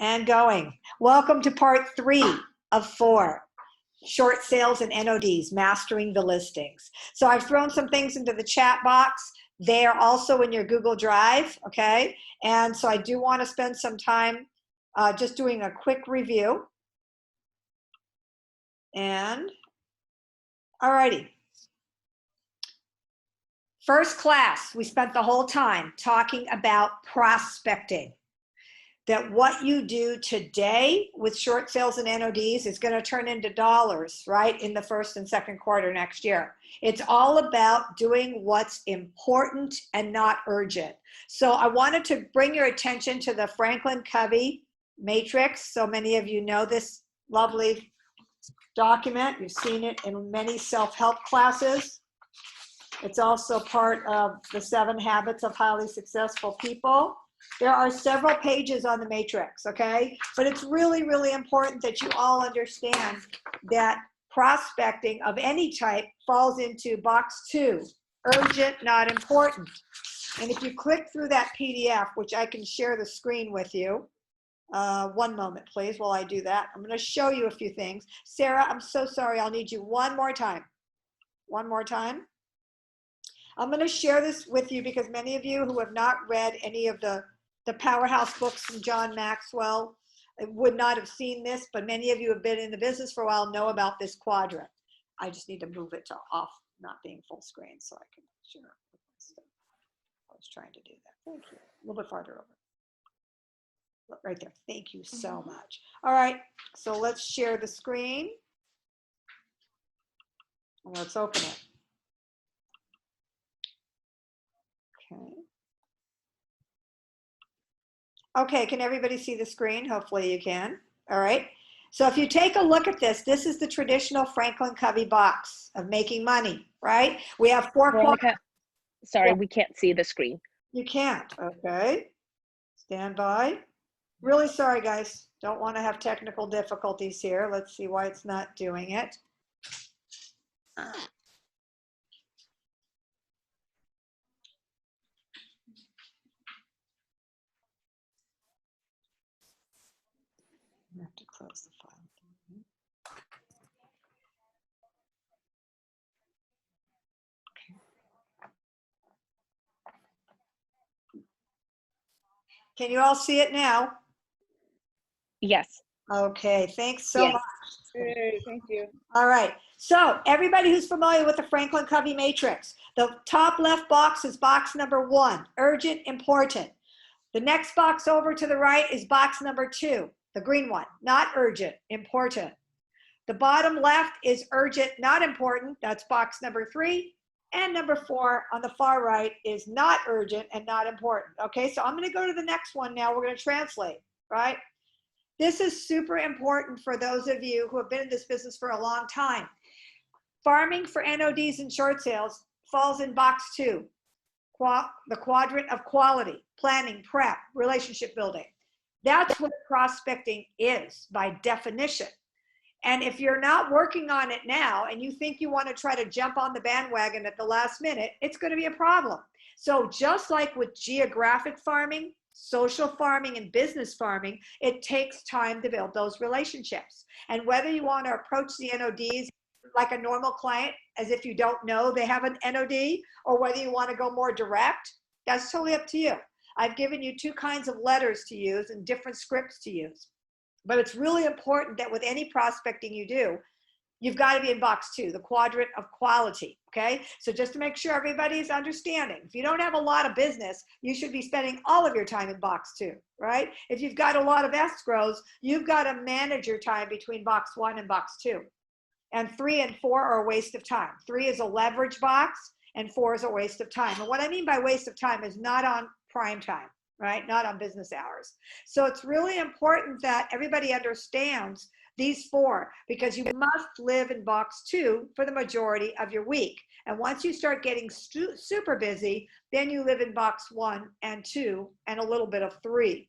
And going. Welcome to part 3 of 4, short sales and NODs, mastering the listings. So I've thrown some things into the chat box. They are also in your Google Drive, okay? And so I do want to spend some time just doing a quick review. And, alrighty. First class, we spent the whole time talking about prospecting. That what you do today with short sales and NODs is going to turn into dollars, right, in the first and second quarter next year. It's all about doing what's important and not urgent. So I wanted to bring your attention to the Franklin Covey matrix. So many of you know this lovely document. You've seen it in many self-help classes. It's also part of the 7 Habits of Highly Successful People. There are several pages on the matrix, okay? But it's really, really important that you all understand that prospecting of any type falls into box 2, urgent, not important. And if you click through that PDF, which I can share the screen with you, one moment, please, while I do that. I'm going to show you a few things. Sarah, I'm so sorry. I'll need you one more time. One more time. I'm going to share this with you because many of you who have not read any of the powerhouse books from John Maxwell would not have seen this, but many of you have been in the business for a while, know about this quadrant. I just need to move it to off, not being full screen, so I can share it. I was trying to do that. Thank you. A little bit farther over. Look right there. Thank you so much. All right, so let's share the screen. And let's open it. Okay. Okay, can everybody see the screen? Hopefully you can. All right. So if you take a look at this, this is the traditional Franklin Covey box of making money, right? We have 4 Veronica, sorry, we can't see the screen. You can't. Okay. Stand by. Really sorry, guys. Don't want to have technical difficulties here. Let's see why it's not doing it. I have to close the file. Can you all see it now? Yes. Okay, thanks so much. Hey, thank you. All right, so everybody who's familiar with the Franklin Covey matrix, the top left box is box number 1, urgent, important. The next box over to the right is box number 2, the green one, not urgent, important. The bottom left is urgent, not important, that's box number 3. And number 4 on the far right is not urgent and not important. Okay, so I'm gonna go to the next one now. We're gonna translate, right? This is super important for those of you who have been in this business for a long time. Farming for NODs and short sales falls in box 2, the quadrant of quality, planning, prep, relationship building. That's what prospecting is by definition. And if you're not working on it now and you think you want to try to jump on the bandwagon at the last minute, it's going to be a problem. So just like with geographic farming, social farming, and business farming, it takes time to build those relationships. And whether you want to approach the NODs like a normal client, as if you don't know they have an NOD, or whether you want to go more direct, that's totally up to you. I've given you 2 kinds of letters to use and different scripts to use. But it's really important that with any prospecting you do, you've got to be in box 2, the quadrant of quality, okay? So just to make sure everybody's understanding, if you don't have a lot of business, you should be spending all of your time in box 2, right? If you've got a lot of escrows, you've got to manage your time between box 1 and box 2. And 3 and 4 are a waste of time. 3 is a leverage box, and 4 is a waste of time. And what I mean by waste of time is not on prime time, right? Not on business hours. So it's really important that everybody understands these 4, because you must live in box 2 for the majority of your week. And once you start getting super busy, then you live in box 1 and 2 and a little bit of 3.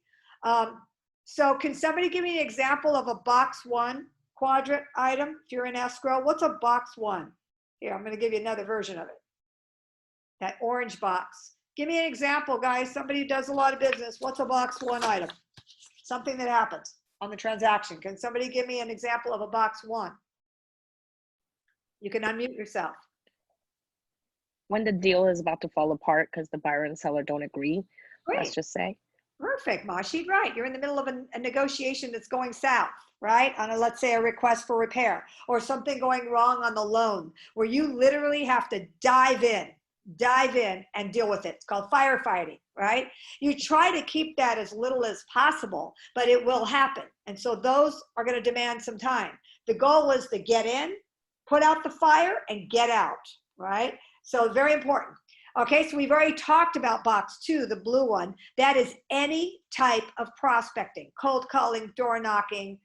So can somebody give me an example of a box 1 quadrant item? If you're in escrow, what's a box 1? Here, I'm going to give you another version of it. That orange box. Give me an example, guys. Somebody who does a lot of business. What's a box 1 item? something that happens on the transaction. Can somebody give me an example of a box 1? You can unmute yourself. When the deal is about to fall apart because the buyer and seller don't agree, let's Great. just say. Perfect, Mashi. Right. You're in the middle of a negotiation that's going south, right? On a, let's say, a request for repair or something going wrong on the loan where you literally have to dive in and deal with it. It's called firefighting, right? You try to keep that as little as possible, but it will happen. And so those are going to demand some time. The goal is to get in, put out the fire, and get out, right? So very important. Okay, so we've already talked about box 2, the blue one. That is any type of prospecting, cold calling, door knocking,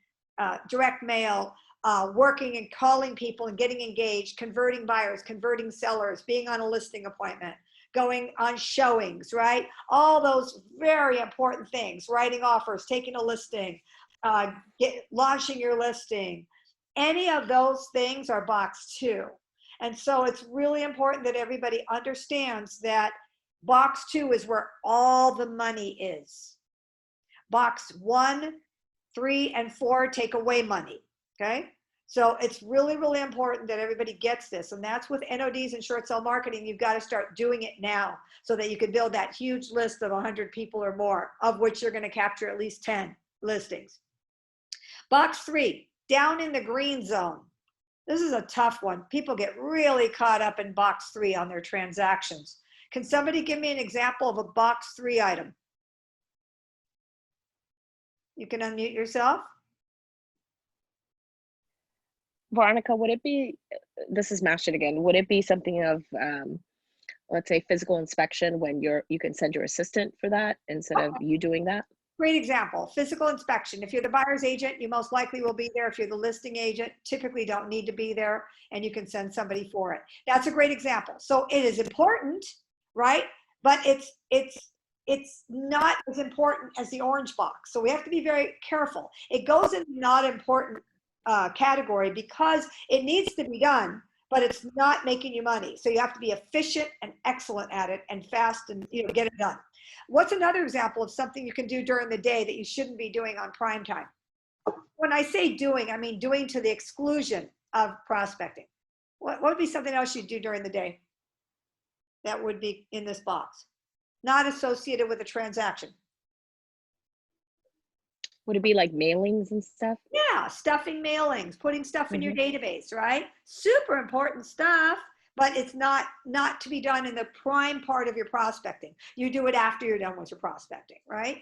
direct mail, working and calling people and getting engaged, converting buyers, converting sellers, being on a listing appointment, going on showings, right? All those very important things, writing offers, taking a listing, launching your listing. Any of those things are box 2. And so it's really important that everybody understands that box 2 is where all the money is. Box 1, 3, and 4 take away money, okay? So it's really, really important that everybody gets this. And that's with NODs and short sale marketing. You've got to start doing it now so that you can build that huge list of 100 people or more, of which you're going to capture at least 10 listings. Box 3, down in the green zone. This is a tough one. People get really caught up in box 3 on their transactions. Can somebody give me an example of a box 3 item? You can unmute yourself. Veronica, would it be, this is Mash it again, would it be something of, let's say, physical inspection when you can send your assistant for that instead of you doing that? Great example, physical inspection. If you're the buyer's agent, you most likely will be there. If you're the listing agent, typically don't need to be there and you can send somebody for it. That's a great example. So it is important, right? But it's not as important as the orange box. So we have to be very careful. It goes in not important category because it needs to be done, but it's not making you money. So you have to be efficient and excellent at it and fast and get it done. What's another example of something you can do during the day that you shouldn't be doing on prime time? When I say doing, I mean doing to the exclusion of prospecting. What would be something else you'd do during the day that would be in this box, not associated with a transaction? Would it be like mailings and stuff? Yeah, stuffing mailings, putting stuff in your database, right? Super important stuff, but it's not to be done in the prime part of your prospecting. You do it after you're done with your prospecting, right?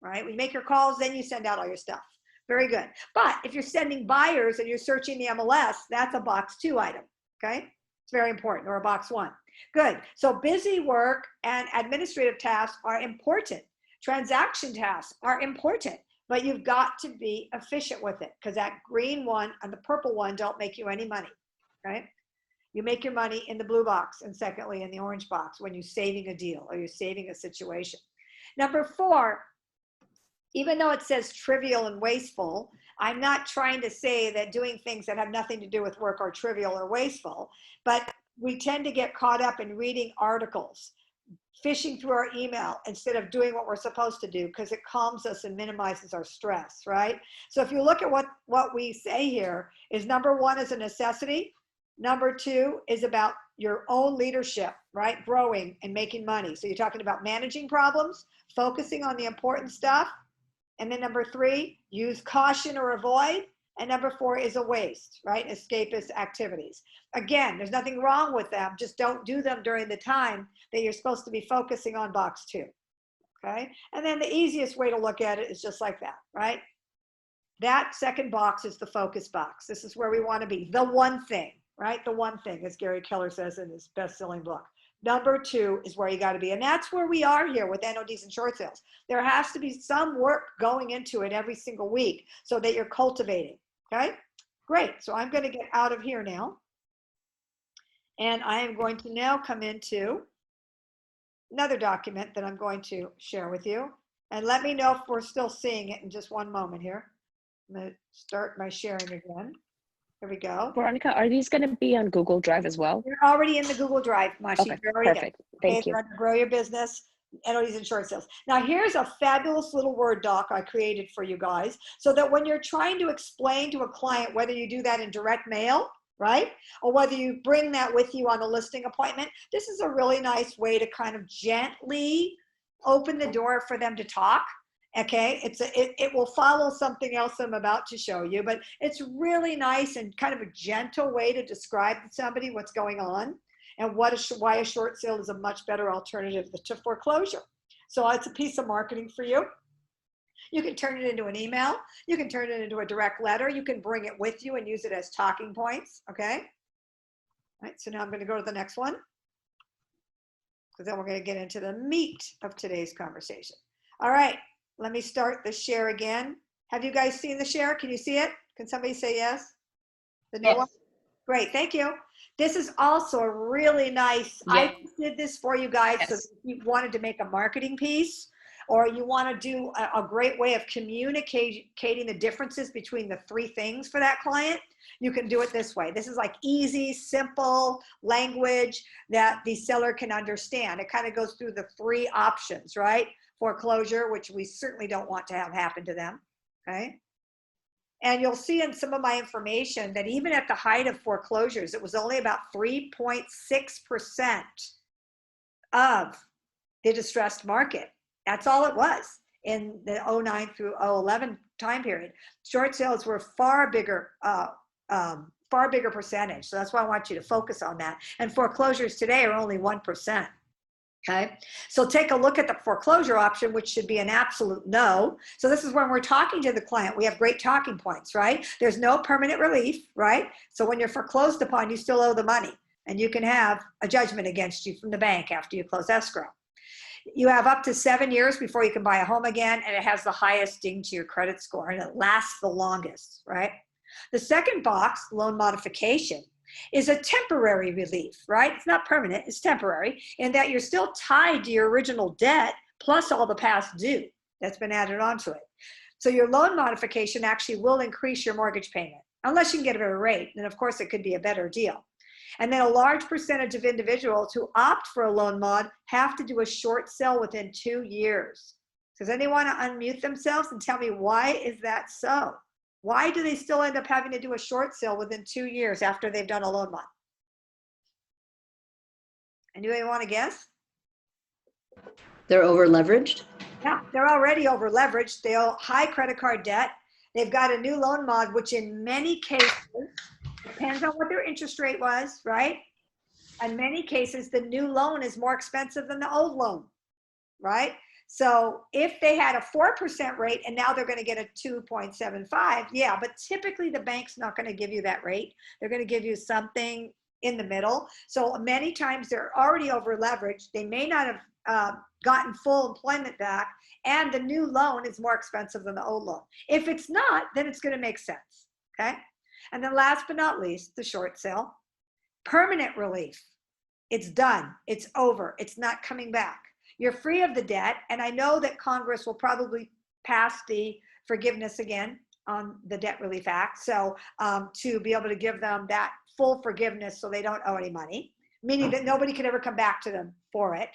Right? We make your calls, then you send out all your stuff. Very good. But if you're sending buyers and you're searching the MLS, that's a box 2 item, okay? It's very important, or a box 1. Good. So busy work and administrative tasks are important. Transaction tasks are important. But you've got to be efficient with it because that green one and the purple one don't make you any money, right? You make your money in the blue box and secondly in the orange box when you're saving a deal or you're saving a situation. Number 4, even though it says trivial and wasteful, I'm not trying to say that doing things that have nothing to do with work are trivial or wasteful, but we tend to get caught up in reading articles, fishing through our email instead of doing what we're supposed to do because it calms us and minimizes our stress, right? So if you look at what we say here is number 1 is a necessity. Number 2 is about your own leadership, right? Growing and making money. So you're talking about managing problems, focusing on the important stuff. And then number 3, use caution or avoid. And number 4 is a waste, right? Escapist activities. Again, there's nothing wrong with them. Just don't do them during the time that you're supposed to be focusing on box 2, okay? And then the easiest way to look at it is just like that, right? That second box is the focus box. This is where we want to be. The one thing, right? The one thing, as Gary Keller says in his best-selling book. Number 2 is where you got to be. And that's where we are here with NODs and short sales. There has to be some work going into it every single week so that you're cultivating. Okay, great. So I'm going to get out of here now. And I am going to now come into another document that I'm going to share with you. And let me know if we're still seeing it in just one moment here. I'm going to start my sharing again. Here we go. Veronica, are these going to be on Google Drive as well? You're already in the Google Drive, Mashi. Okay, You're already perfect. there. Thank you. Grow your business. NODs and short sales. Now here's a fabulous little Word doc I created for you guys, so that when you're trying to explain to a client, whether you do that in direct mail, right, or whether you bring that with you on a listing appointment, this is a really nice way to kind of gently open the door for them to talk. Okay, it will follow something else I'm about to show you, but it's really nice and kind of a gentle way to describe to somebody what's going on and why a short sale is a much better alternative to foreclosure. So it's a piece of marketing for you. You can turn it into an email. You can turn it into a direct letter. You can bring it with you and use it as talking points, okay? All right, so now I'm going to go to the next one, because then we're going to get into the meat of today's conversation. All right, let me start the share again. Have you guys seen the share? Can you see it? Can somebody say yes? The new one? Great, thank you. This is also a really nice, I did this for you guys, so if you wanted to make a marketing piece, or you want to do a great way of communicating the differences between the three things for that client, you can do it this way. This is like easy, simple language that the seller can understand. It kind of goes through the three options, right? Foreclosure, which we certainly don't want to have happen to them, okay? And you'll see in some of my information that even at the height of foreclosures, it was only about 3.6% of the distressed market. That's all it was in the 09 through 011 time period. Short sales were far bigger percentage. So that's why I want you to focus on that. And foreclosures today are only 1%. Okay, so take a look at the foreclosure option, which should be an absolute no. So this is when we're talking to the client. We have great talking points, right? There's no permanent relief, right? So when you're foreclosed upon, you still owe the money, and you can have a judgment against you from the bank after you close escrow. You have up to 7 years before you can buy a home again, and it has the highest ding to your credit score, and it lasts the longest, right? The second box, loan modification, is a temporary relief, right? It's not permanent, it's temporary, in that you're still tied to your original debt plus all the past due that's been added onto it. So your loan modification actually will increase your mortgage payment, unless you can get a better rate, and of course it could be a better deal. And then a large percentage of individuals who opt for a loan mod have to do a short sale within 2 years. Does anyone want to unmute themselves and tell me why is that so? Why do they still end up having to do a short sale within 2 years after they've done a loan mod? Anybody want to guess? They're over leveraged. Yeah, they're already over leveraged. They owe high credit card debt. They've got a new loan mod, which in many cases, depends on what their interest rate was, right? In many cases, the new loan is more expensive than the old loan, right? So if they had a 4% rate and now they're going to get a 2.75, yeah, but typically the bank's not going to give you that rate. They're going to give you something in the middle. So many times they're already over leveraged. They may not have gotten full employment back, and the new loan is more expensive than the old loan. If it's not, then it's going to make sense, okay? And then last but not least, the short sale. Permanent relief. It's done. It's over. It's not coming back. You're free of the debt, and I know that Congress will probably pass the forgiveness again on the Debt Relief Act, so to be able to give them that full forgiveness so they don't owe any money, meaning that nobody can ever come back to them for it.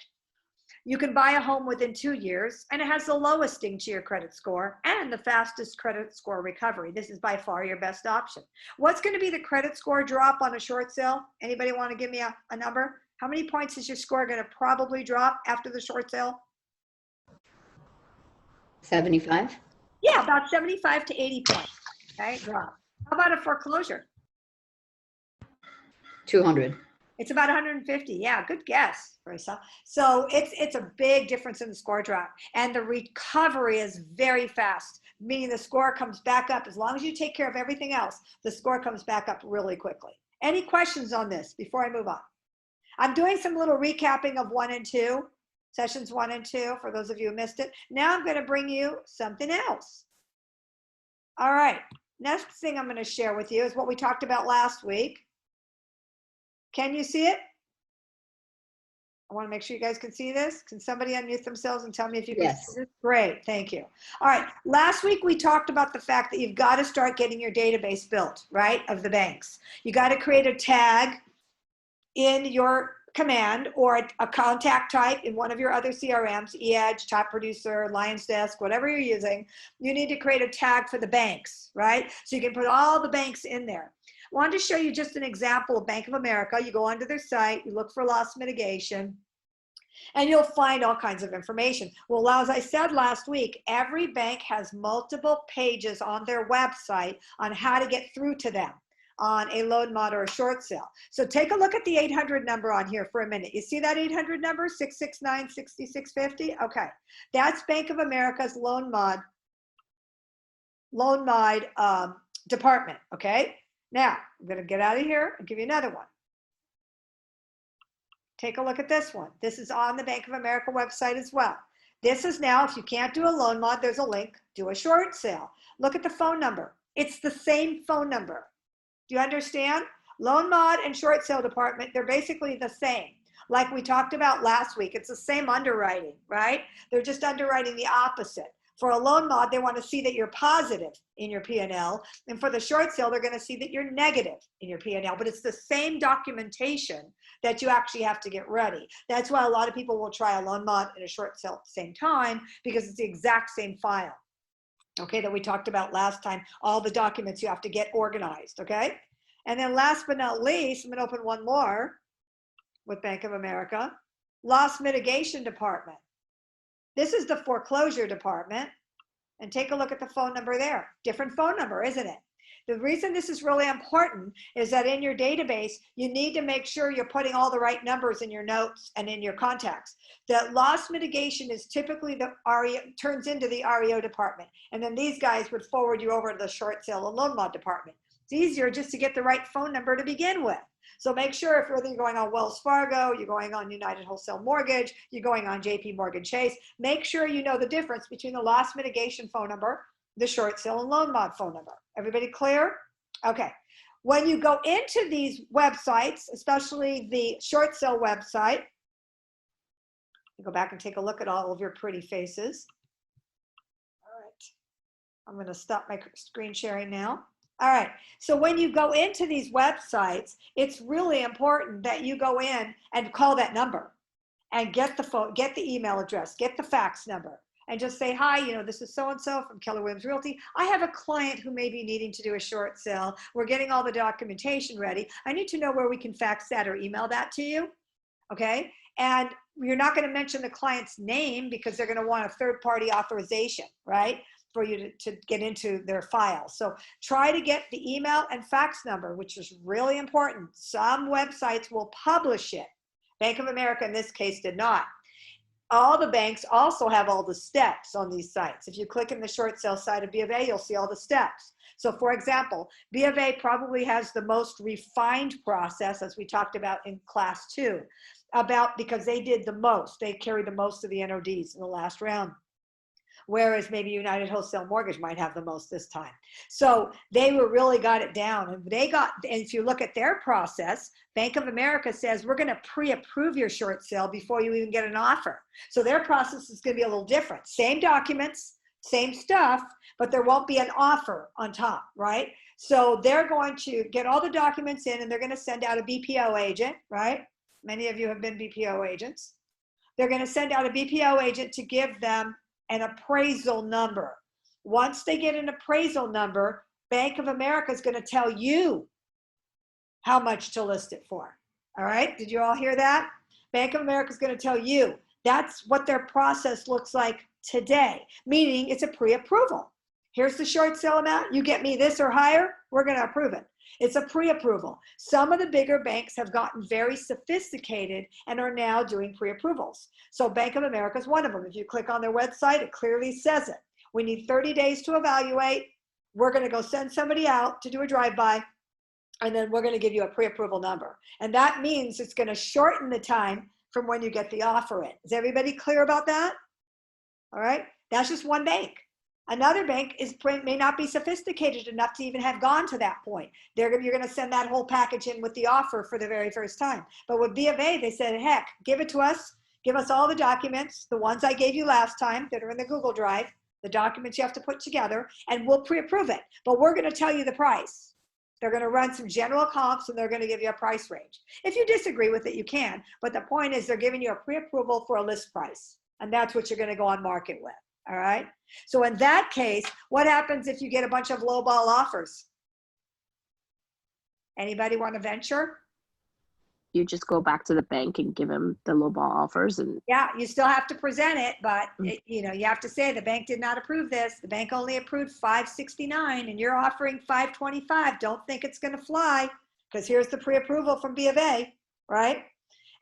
You can buy a home within 2 years, and it has the lowest ding to your credit score and the fastest credit score recovery. This is by far your best option. What's going to be the credit score drop on a short sale? Anybody want to give me a number? How many points is your score going to probably drop after the short sale? 75. Yeah, about 75 to 80 points. Okay, drop. How about a foreclosure? 200. It's about 150. Yeah, good guess, Marissa. So it's a big difference in the score drop. And the recovery is very fast, meaning the score comes back up. As long as you take care of everything else, the score comes back up really quickly. Any questions on this before I move on? I'm doing some little recapping of 1 and 2, sessions 1 and 2, for those of you who missed it. Now I'm going to bring you something else. All right, next thing I'm going to share with you is what we talked about last week. Can you see it? I want to make sure you guys can see this. Can somebody unmute themselves and tell me if you can see this? Great, thank you. All right, last week we talked about the fact that you've got to start getting your database built, right, of the banks. You got to create a tag in your command or a contact type in one of your other CRMs, eEdge, Top Producer, Lions Desk, whatever you're using, you need to create a tag for the banks, right? So you can put all the banks in there. I wanted to show you just an example of Bank of America. You go onto their site, you look for loss mitigation, and you'll find all kinds of information. Well, as I said last week, every bank has multiple pages on their website on how to get through to them on a loan mod or a short sale. So take a look at the 800 number on here for a minute. You see that 800 number, 669-6650? Okay, that's Bank of America's loan mod department, okay? Now, I'm gonna get out of here and give you another one. Take a look at this one. This is on the Bank of America website as well. This is now, if you can't do a loan mod, there's a link, do a short sale. Look at the phone number. It's the same phone number. Do you understand? Loan mod and short sale department, they're basically the same. Like we talked about last week, it's the same underwriting, right? They're just underwriting the opposite. For a loan mod, they want to see that you're positive in your P&L. And for the short sale, they're going to see that you're negative in your P&L. But it's the same documentation that you actually have to get ready. That's why a lot of people will try a loan mod and a short sale at the same time, because it's the exact same file, okay, that we talked about last time, all the documents you have to get organized, okay? And then last but not least, I'm going to open one more with Bank of America, Loss Mitigation Department. This is the Foreclosure Department, and take a look at the phone number there. Different phone number, isn't it? The reason this is really important is that in your database, you need to make sure you're putting all the right numbers in your notes and in your contacts. The loss mitigation is typically the REO, turns into the REO department. And then these guys would forward you over to the short sale and loan mod department. It's easier just to get the right phone number to begin with. So make sure if whether you're going on Wells Fargo, you're going on United Wholesale Mortgage, you're going on JP Morgan Chase, make sure you know the difference between the loss mitigation phone number, the short sale and loan mod phone number. Everybody clear? Okay. When you go into these websites, especially the short sale website, you go back and take a look at all of your pretty faces. All right. I'm going to stop my screen sharing now. All right, so when you go into these websites, it's really important that you go in and call that number and get the phone, get the email address, get the fax number, and just say, hi, you know, this is so-and-so from Keller Williams Realty. I have a client who may be needing to do a short sale. We're getting all the documentation ready. I need to know where we can fax that or email that to you, okay? And you're not gonna mention the client's name because they're gonna want a third-party authorization, right? For you to get into their file. So try to get the email and fax number, which is really important. Some websites will publish it. Bank of America in this case did not. All the banks also have all the steps on these sites. If you click in the short sale side of B of A, you'll see all the steps. So for example, B of A probably has the most refined process, as we talked about in class 2, because they did the most. They carried the most of the NODs in the last round. Whereas maybe United Wholesale Mortgage might have the most this time. So they really got it down. And if you look at their process, Bank of America says, we're gonna pre-approve your short sale before you even get an offer. So their process is gonna be a little different. Same documents, same stuff, but there won't be an offer on top, right? So they're going to get all the documents in and they're gonna send out a BPO agent, right? Many of you have been BPO agents. They're gonna send out a BPO agent to give them an appraisal number. Once they get an appraisal number, Bank of America is going to tell you how much to list it for. All right, did you all hear that? Bank of America is going to tell you. That's what their process looks like today, meaning it's a pre-approval. Here's the short sale amount. You get me this or higher, we're going to approve it. It's a pre-approval. Some of the bigger banks have gotten very sophisticated and are now doing pre-approvals. So Bank of America is one of them. If you click on their website, it clearly says it. We need 30 days to evaluate. We're going to go send somebody out to do a drive-by, and then we're going to give you a pre-approval number. And that means it's going to shorten the time from when you get the offer in. Is everybody clear about that? All right. That's just one bank. Another bank may not be sophisticated enough to even have gone to that point. You're going to send that whole package in with the offer for the very first time. But with B of A, they said, heck, give it to us. Give us all the documents, the ones I gave you last time that are in the Google Drive, the documents you have to put together, and we'll pre-approve it. But we're going to tell you the price. They're going to run some general comps and they're going to give you a price range. If you disagree with it, you can. But the point is they're giving you a pre-approval for a list price. And that's what you're going to go on market with. All right. So in that case, what happens if you get a bunch of lowball offers? Anybody want to venture? You just go back to the bank and give them the lowball offers, and Yeah, you still have to present it, but you know, you have to say the bank did not approve this. The bank only approved 569 and you're offering 525. Don't think it's going to fly because here's the pre-approval from B of A, right?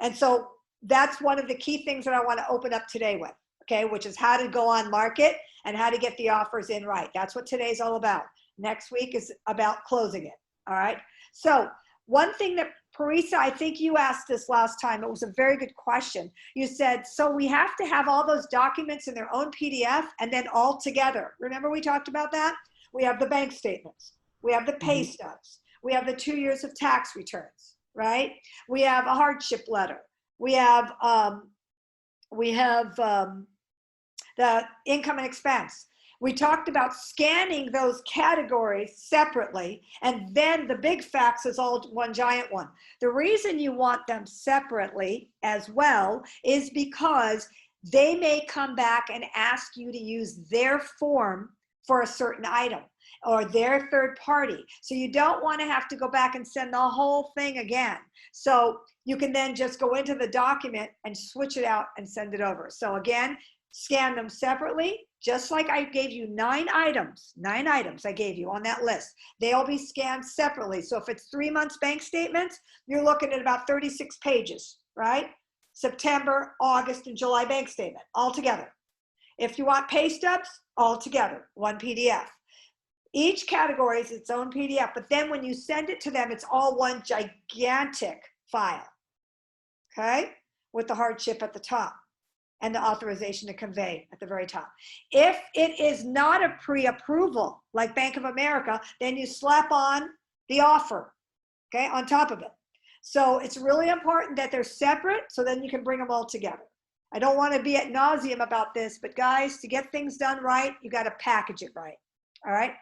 And so that's one of the key things that I want to open up today with, okay, which is how to go on market and how to get the offers in right. That's what today's all about. Next week is about closing it, all right? So one thing that Parisa, I think you asked this last time. It was a very good question. You said, so we have to have all those documents in their own PDF and then all together. Remember we talked about that? We have the bank statements. We have the pay stubs. We have the 2 years of tax returns, right? We have a hardship letter. We have the income and expense. We talked about scanning those categories separately, and then the big facts is all one giant one. The reason you want them separately as well is because they may come back and ask you to use their form for a certain item or their third party. So you don't want to have to go back and send the whole thing again. So you can then just go into the document and switch it out and send it over. So again, scan them separately, just like I gave you 9 items I gave you on that list. They'll be scanned separately. So if it's 3 months bank statements, you're looking at about 36 pages, right? September, August, and July bank statement all together. If you want pay stubs, all together, one PDF. Each category is its own PDF, but then when you send it to them, it's all one gigantic file, okay? With the hardship at the top and the authorization to convey at the very top. If it is not a pre-approval, like Bank of America, then you slap on the offer, okay, on top of it. So it's really important that they're separate so then you can bring them all together. I don't want to be at nauseum about this, but guys, to get things done right, you got to package it right, all right?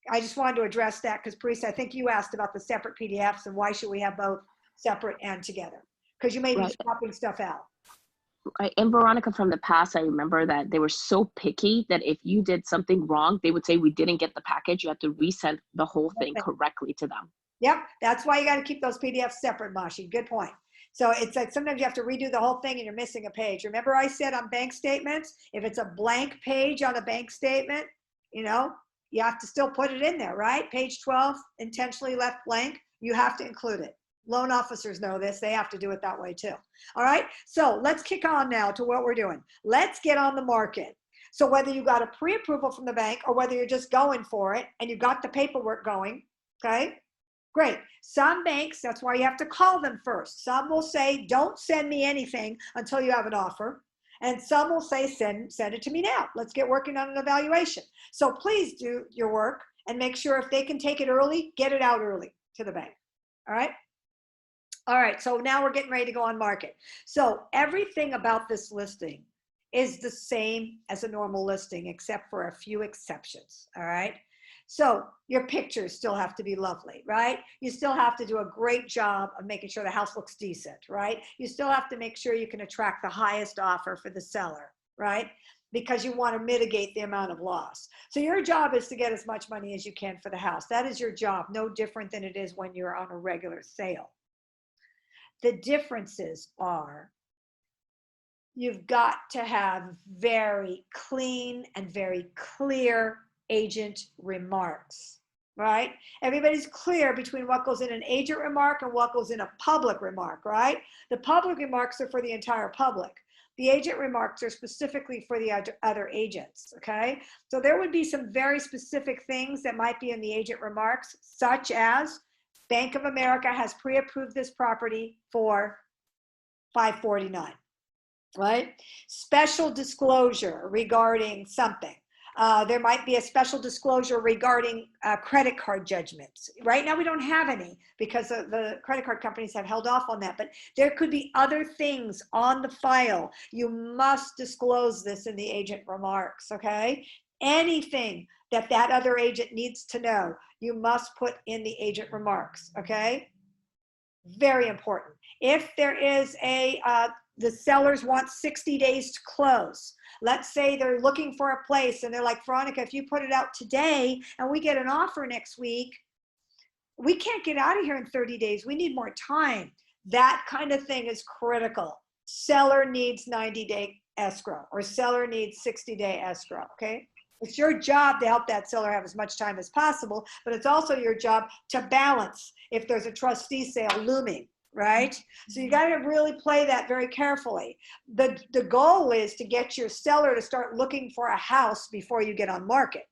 I just wanted to address that because, Parisa, I think you asked about the separate PDFs and why should we have both separate and together? Because you may be swapping stuff out. Right. And Veronica, from the past, I remember that they were so picky that if you did something wrong, they would say, we didn't get the package. You have to resend the whole thing correctly to them. Yep. That's why you got to keep those PDFs separate, Mashi. Good point. So it's like sometimes you have to redo the whole thing and you're missing a page. Remember I said on bank statements, if it's a blank page on a bank statement, you know, you have to still put it in there, right? Page 12, intentionally left blank. You have to include it. Loan officers know this. They have to do it that way too. All right. So let's kick on now to what we're doing. Let's get on the market. So whether you got a pre-approval from the bank or whether you're just going for it and you got the paperwork going, okay, great. Some banks, that's why you have to call them first. Some will say, don't send me anything until you have an offer. And some will say, send it to me now. Let's get working on an evaluation. So please do your work and make sure if they can take it early, get it out early to the bank. All right. All right, so now we're getting ready to go on market. So everything about this listing is the same as a normal listing, except for a few exceptions, all right? So your pictures still have to be lovely, right? You still have to do a great job of making sure the house looks decent, right? You still have to make sure you can attract the highest offer for the seller, right? Because you want to mitigate the amount of loss. So your job is to get as much money as you can for the house. That is your job, no different than it is when you're on a regular sale. The differences are you've got to have very clean and very clear agent remarks, right? Everybody's clear between what goes in an agent remark and what goes in a public remark, right? The public remarks are for the entire public. The agent remarks are specifically for the other agents, okay? So there would be some very specific things that might be in the agent remarks, such as Bank of America has pre-approved this property for $549, right? Special disclosure regarding something. There might be a special disclosure regarding credit card judgments. Right now we don't have any because the credit card companies have held off on that, but there could be other things on the file. You must disclose this in the agent remarks, okay? Anything that that other agent needs to know, you must put in the agent remarks, okay? Very important. If there is the sellers want 60 days to close. Let's say they're looking for a place and they're like, Veronica, if you put it out today and we get an offer next week, we can't get out of here in 30 days. We need more time. That kind of thing is critical. Seller needs 90-day escrow, or seller needs 60-day escrow, okay? It's your job to help that seller have as much time as possible, but it's also your job to balance if there's a trustee sale looming, right? So you got to really play that very carefully. The goal is to get your seller to start looking for a house before you get on market,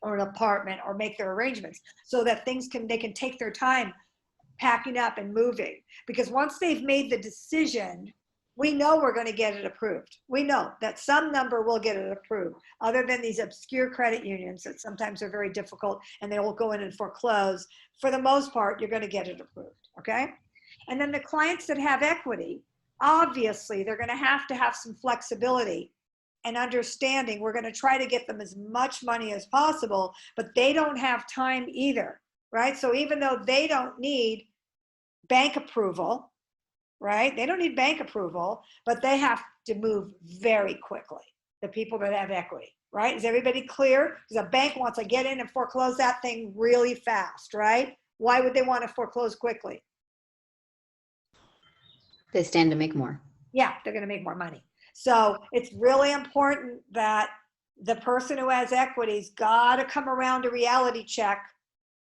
or an apartment, or make their arrangements, so that they can take their time packing up and moving. Because once they've made the decision, we know we're going to get it approved. We know that some number will get it approved, other than these obscure credit unions that sometimes are very difficult and they will go in and foreclose. For the most part, you're going to get it approved, okay? And then the clients that have equity, obviously they're going to have some flexibility and understanding. We're going to try to get them as much money as possible, but they don't have time either, right? So even though they don't need bank approval, right? They don't need bank approval, but they have to move very quickly, the people that have equity, right? Is everybody clear? Because a bank wants to get in and foreclose that thing really fast, right? Why would they want to foreclose quickly? They stand to make more. Yeah, they're going to make more money. So it's really important that the person who has equity's got to come around to reality check,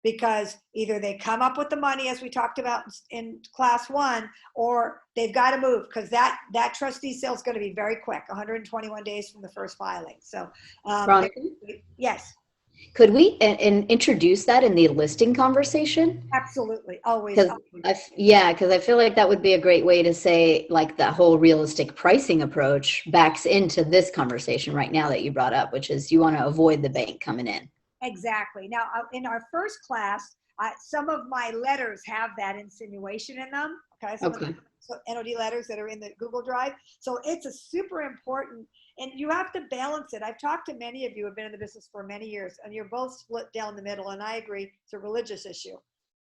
because either they come up with the money, as we talked about in class 1, or they've got to move, because that trustee sale is going to be very quick, 121 days from the first filing. So Veronica, yes, could we and introduce that in the listing conversation? absolutely, always. Because I feel like that would be a great way to say, like, that whole realistic pricing approach backs into this conversation right now that you brought up, which is you want to avoid the bank coming in. Exactly. Now, in our first class, some of my letters have that insinuation in them. Okay. Some of the NOD letters that are in the Google Drive. So it's a super important, and you have to balance it. I've talked to many of you who have been in the business for many years, and you're both split down the middle, and I agree it's a religious issue.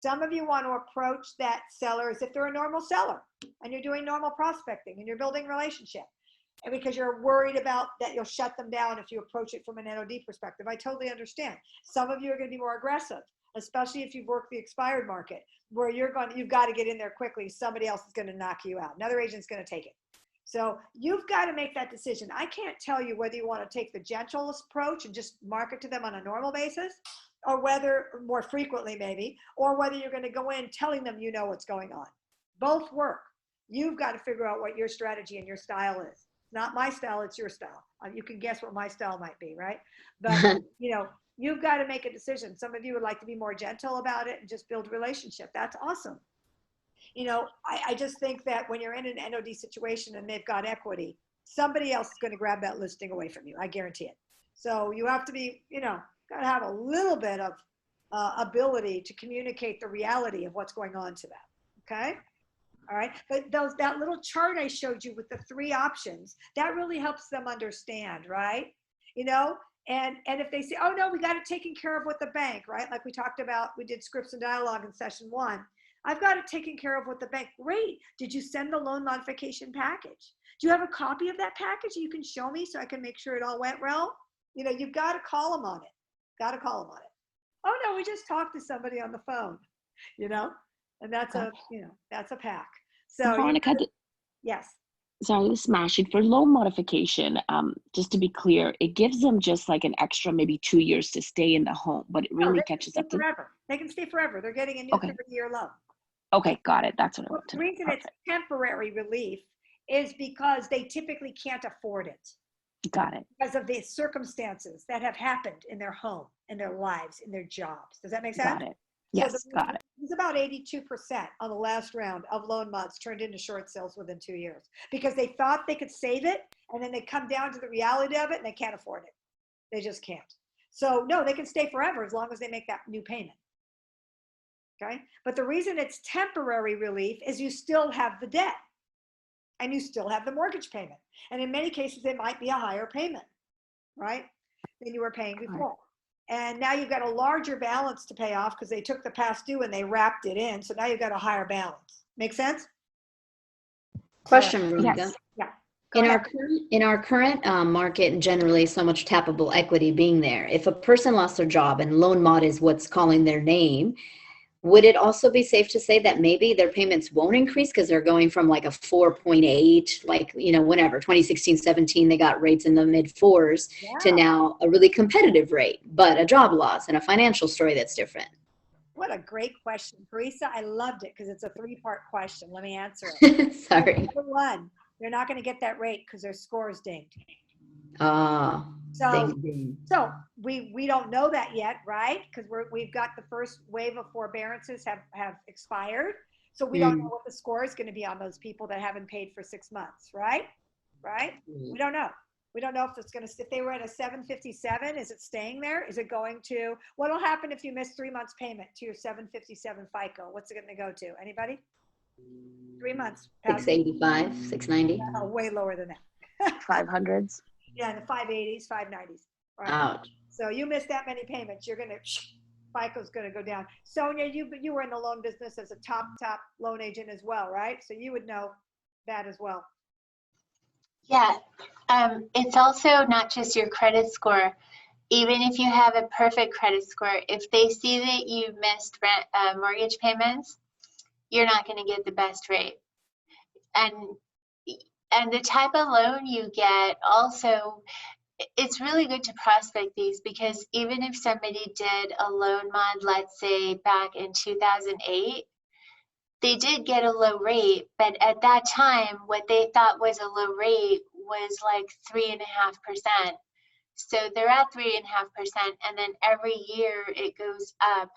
Some of you want to approach that seller as if they're a normal seller, and you're doing normal prospecting, and you're building relationship. And because you're worried about that you'll shut them down if you approach it from an NOD perspective. I totally understand. Some of you are going to be more aggressive, especially if you've worked the expired market, where you've got to get in there quickly. Somebody else is going to knock you out. Another agent's going to take it. So you've got to make that decision. I can't tell you whether you want to take the gentlest approach and just market to them on a normal basis, or whether more frequently maybe, or whether you're going to go in telling them you know what's going on. Both work. You've got to figure out what your strategy and your style is. Not my style, it's your style. You can guess what my style might be, right? But you've got to make a decision. Some of you would like to be more gentle about it and just build relationship. That's awesome. I just think that when you're in an NOD situation and they've got equity, somebody else is going to grab that listing away from you. I guarantee it. So you have to be, got to have a little bit of ability to communicate the reality of what's going on to them. Okay. All right. But that little chart I showed you with the 3 options, that really helps them understand, right? And if they say, oh no, we got it taken care of with the bank, right? Like we talked about, we did scripts and dialogue in session 1. I've got it taken care of with the bank. Great. Did you send the loan modification package? Do you have a copy of that package you can show me so I can make sure it all went well? You've got to call them on it. Got to call them on it. Oh no, we just talked to somebody on the phone, and that's that's a pack. So Veronica, yes. Sorry, this is Mashi. For loan modification, just to be clear, it gives them just like an extra maybe 2 years to stay in the home, but it really catches up to forever. They can stay forever. They're getting a new 30-year loan. Okay, got it. That's what I want to know. The reason it's temporary relief is because they typically can't afford it. Got it. Because of the circumstances that have happened in their home, in their lives, in their jobs. Does that make sense? Got it. Yes, so got it. It's about 82% on the last round of loan mods turned into short sales within 2 years, because they thought they could save it, and then they come down to the reality of it and they can't afford it. They just can't. So no, they can stay forever as long as they make that new payment. Okay. But the reason it's temporary relief is you still have the debt and you still have the mortgage payment. And in many cases, it might be a higher payment, right? than you were paying before. And now you've got a larger balance to pay off because they took the past due and they wrapped it in. So now you've got a higher balance. Make sense? Question, Veronica. Yes. Yeah. Go In ahead. our current market, and generally so much tappable equity being there, if a person lost their job and loan mod is what's calling their name, would it also be safe to say that maybe their payments won't increase because they're going from like a 4.8, like, whenever 2016, 17, they got rates in the mid fours to now a really competitive rate, but a job loss and a financial story that's different? What a great question, Teresa. I loved it because it's a three-part question. Let me answer it. Sorry. Number one, they're not going to get that rate because their score is dinged. So So we don't know that yet, right? Because we've got the first wave of forbearances have expired. So we don't know what the score is going to be on those people that haven't paid for 6 months, right? Right? We don't know. We don't know if it's going to, if they were at a 757, is it staying there? Is it going to, what'll happen if you miss 3 months payment to your 757 FICO? What's it going to go to? Anybody? 3 months. 685, 690. Way lower than that. 500s. Yeah, in the 580s, 590s. Right. Ouch. So you miss that many payments, you're gonna, FICO's gonna go down. Sonia, you were in the loan business as a top loan agent as well, right? So you would know that as well. Yeah, it's also not just your credit score. Even if you have a perfect credit score, if they see that you missed rent, mortgage payments, you're not going to get the best rate. And the type of loan you get also, it's really good to prospect these, because even if somebody did a loan mod, let's say back in 2008, they did get a low rate, but at that time, what they thought was a low rate was like 3.5%. So they're at 3.5%, and then every year it goes up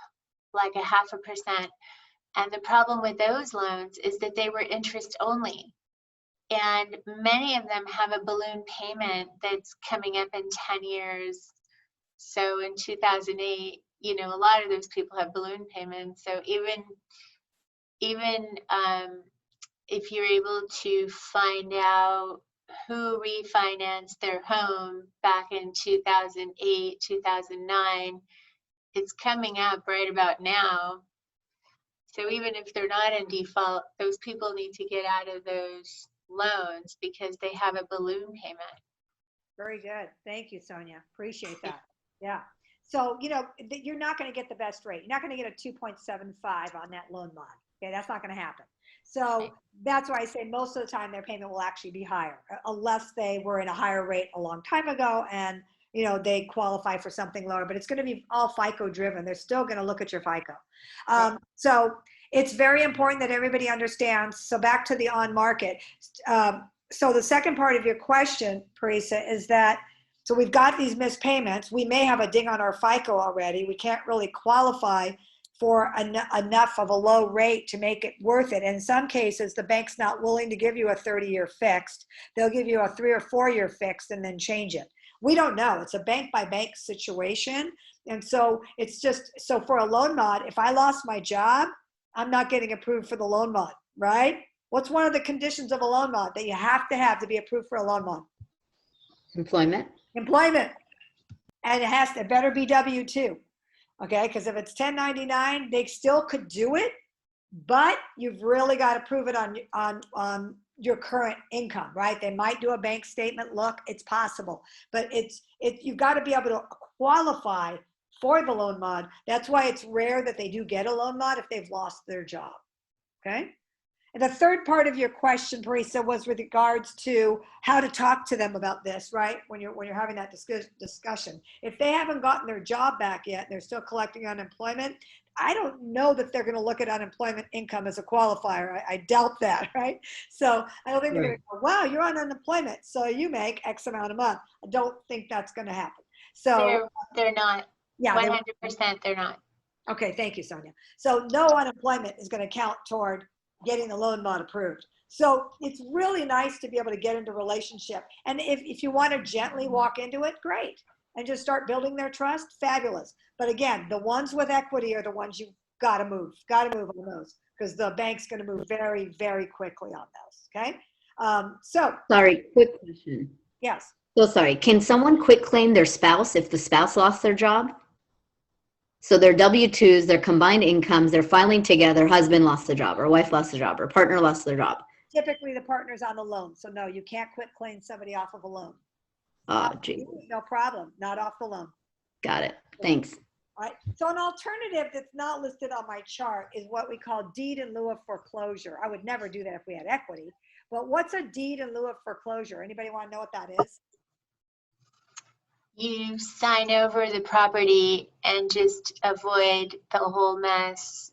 like 0.5%. And the problem with those loans is that they were interest only. And many of them have a balloon payment that's coming up in 10 years. So in 2008, a lot of those people have balloon payments. So even if you're able to find out who refinanced their home back in 2008, 2009, it's coming up right about now. So even if they're not in default, those people need to get out of those loans because they have a balloon payment. Very good. Thank you, Sonia. Appreciate that. Yeah. So, you're not going to get the best rate. You're not going to get a 2.75 on that loan mod. Okay, that's not going to happen. So that's why I say most of the time their payment will actually be higher, unless they were in a higher rate a long time ago and they qualify for something lower. But it's going to be all FICO driven. They're still going to look at your FICO. So it's very important that everybody understands. So back to the on market. So the second part of your question, Parisa, is that, so we've got these missed payments. We may have a ding on our FICO already. We can't really qualify for enough of a low rate to make it worth it. In some cases, the bank's not willing to give you a 30-year fixed. They'll give you a 3 or 4 year fixed and then change it. We don't know. It's a bank by bank situation. And so it's just, so for a loan mod, if I lost my job, I'm not getting approved for the loan mod, right? What's one of the conditions of a loan mod that you have to be approved for a loan mod? Employment. And it better be W-2. Okay, because if it's 1099, they still could do it, but you've really got to prove it on your current income, right? They might do a bank statement. Look, it's possible, but you've got to be able to qualify for the loan mod. That's why it's rare that they do get a loan mod if they've lost their job. Okay. And the third part of your question, Parisa, was with regards to how to talk to them about this, right? When you're having that discussion. If they haven't gotten their job back yet and they're still collecting unemployment, I don't know that they're going to look at unemployment income as a qualifier. I doubt that, right? So I don't think they're going to go, wow, you're on unemployment, so you make X amount a month. I don't think that's going to happen. So they're not. Yeah, 100% they're not. Okay, thank you, Sonia. So no unemployment is going to count toward getting the loan mod approved. So it's really nice to be able to get into a relationship. And if you want to gently walk into it, great. And just start building their trust, fabulous. But again, the ones with equity are the ones you've got to move on those, because the bank's going to move very, very quickly on those, okay? Sorry, quick question. Yes. So sorry, can someone quit claim their spouse if the spouse lost their job? So their W-2s, their combined incomes, they're filing together, husband lost the job, or wife lost the job, or partner lost their job. Typically, the partner's on the loan. So no, you can't quit claim somebody off of a loan. Oh, gee, No problem, not off the loan. got it. Thanks. All right. So an alternative that's not listed on my chart is what we call deed in lieu of foreclosure. I would never do that if we had equity. But what's a deed in lieu of foreclosure? Anybody want to know what that is? You sign over the property and just avoid the whole mess,